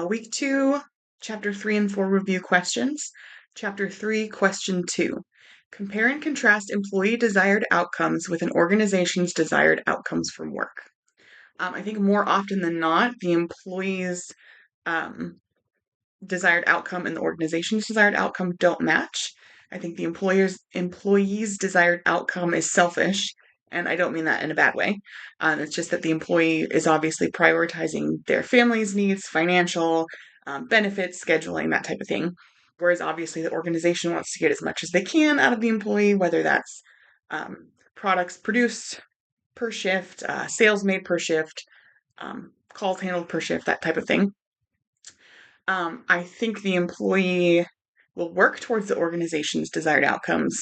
Week 2, Chapter 3 and 4 review questions. Chapter 3, Question 2. Compare and contrast employee desired outcomes with an organization's desired outcomes from work. I think more often than not, the employee's um, desired outcome and the organization's desired outcome don't match. I think the employee's desired outcome is selfish, and I don't mean that in a bad way. It's just that the employee is obviously prioritizing their family's needs, financial benefits, scheduling, that type of thing. Whereas obviously the organization wants to get as much as they can out of the employee, whether that's products produced per shift, sales made per shift, calls handled per shift, that type of thing. I think the employee will work towards the organization's desired outcomes,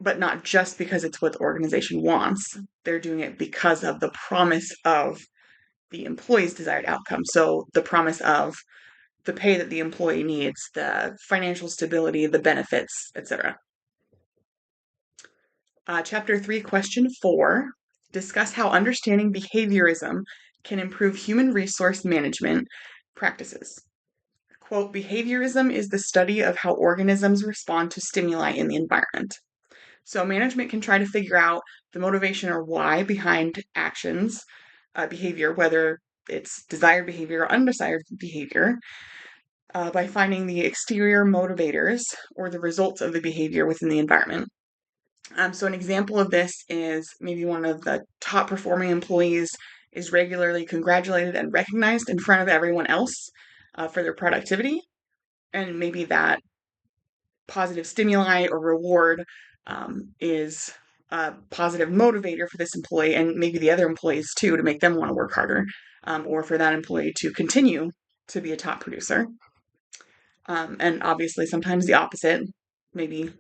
but not just because it's what the organization wants. They're doing it because of the promise of the employee's desired outcome. So the promise of the pay that the employee needs, the financial stability, the benefits, etc. Chapter 3, Question 4. Discuss how understanding behaviorism can improve human resource management practices. Quote, behaviorism is the study of how organisms respond to stimuli in the environment. So management can try to figure out the motivation or why behind actions, behavior, whether it's desired behavior or undesired behavior, by finding the exterior motivators or the results of the behavior within the environment. So an example of this is maybe one of the top performing employees is regularly congratulated and recognized in front of everyone else for their productivity. And maybe that positive stimuli or reward is a positive motivator for this employee and maybe the other employees too to make them want to work harder, or for that employee to continue to be a top producer. And obviously sometimes the opposite, maybe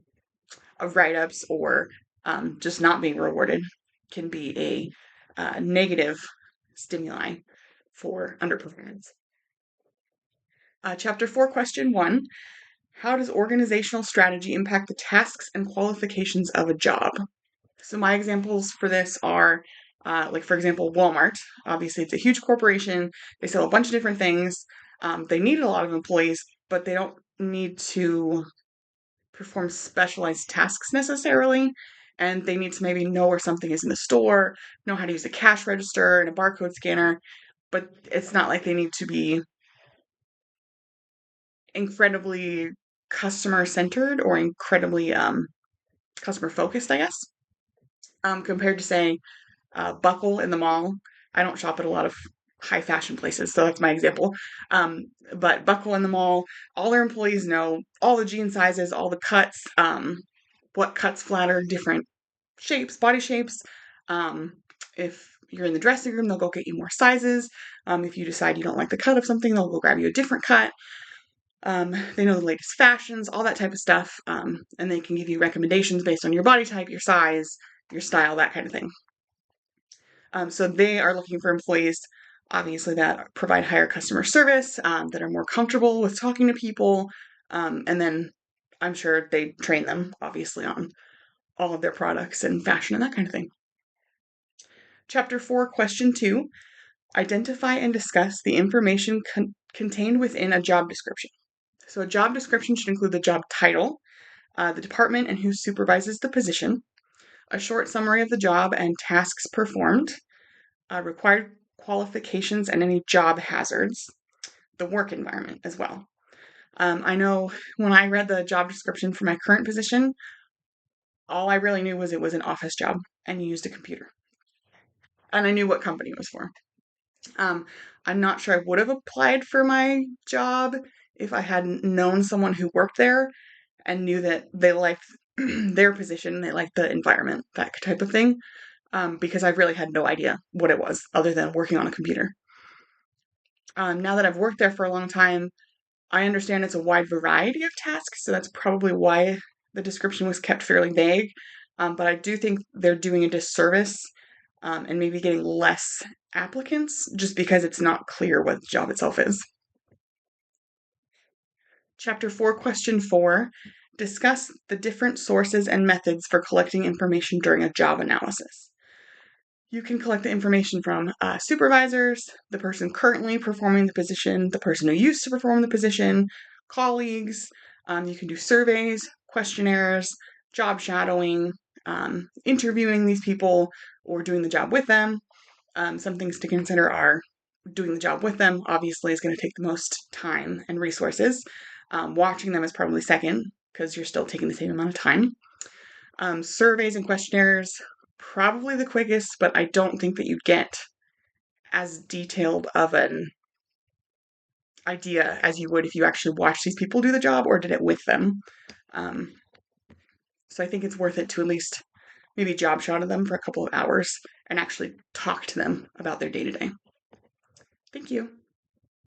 of write-ups or just not being rewarded can be a negative stimuli for underperformance. Chapter 4, Question 1. How does organizational strategy impact the tasks and qualifications of a job? So my examples for this are, like for example, Walmart. Obviously, it's a huge corporation. They sell a bunch of different things. They need a lot of employees, but they don't need to perform specialized tasks necessarily. And they need to maybe know where something is in the store, know how to use a cash register and a barcode scanner. But it's not like they need to be incredibly customer centered or incredibly customer focused, I guess, compared to say Buckle in the mall. I don't shop at a lot of high fashion places, so that's my example. But Buckle in the mall, all their employees know all the jean sizes, all the cuts, what cuts flatter different shapes, body shapes. If you're in the dressing room, they'll go get you more sizes. If you decide you don't like the cut of something, they'll go grab you a different cut. They know the latest fashions, all that type of stuff, and they can give you recommendations based on your body type, your size, your style, that kind of thing. So they are looking for employees, obviously, that provide higher customer service, that are more comfortable with talking to people, and then I'm sure they train them, obviously, on all of their products and fashion and that kind of thing. Chapter 4, Question 2. Identify and discuss the information contained within a job description. So a job description should include the job title, the department and who supervises the position, a short summary of the job and tasks performed, required qualifications and any job hazards, the work environment as well. I know when I read the job description for my current position, all I really knew was it was an office job and you used a computer. And I knew what company it was for. I'm not sure I would have applied for my job if I hadn't known someone who worked there and knew that they liked their position, they liked the environment, that type of thing, because I really had no idea what it was other than working on a computer. Now that I've worked there for a long time, I understand it's a wide variety of tasks, so that's probably why the description was kept fairly vague. But I do think they're doing a disservice and maybe getting less applicants just because it's not clear what the job itself is. Chapter 4, Question 4. Discuss the different sources and methods for collecting information during a job analysis. You can collect the information from supervisors, the person currently performing the position, the person who used to perform the position, colleagues. You can do surveys, questionnaires, job shadowing, interviewing these people, or doing the job with them. Some things to consider are doing the job with them, obviously, is going to take the most time and resources. Watching them is probably second because you're still taking the same amount of time. Surveys and questionnaires, probably the quickest, but I don't think that you'd get as detailed of an idea as you would if you actually watched these people do the job or did it with them. Um, so I think it's worth it to at least maybe job shadow them for a couple of hours and actually talk to them about their day to day. Thank you.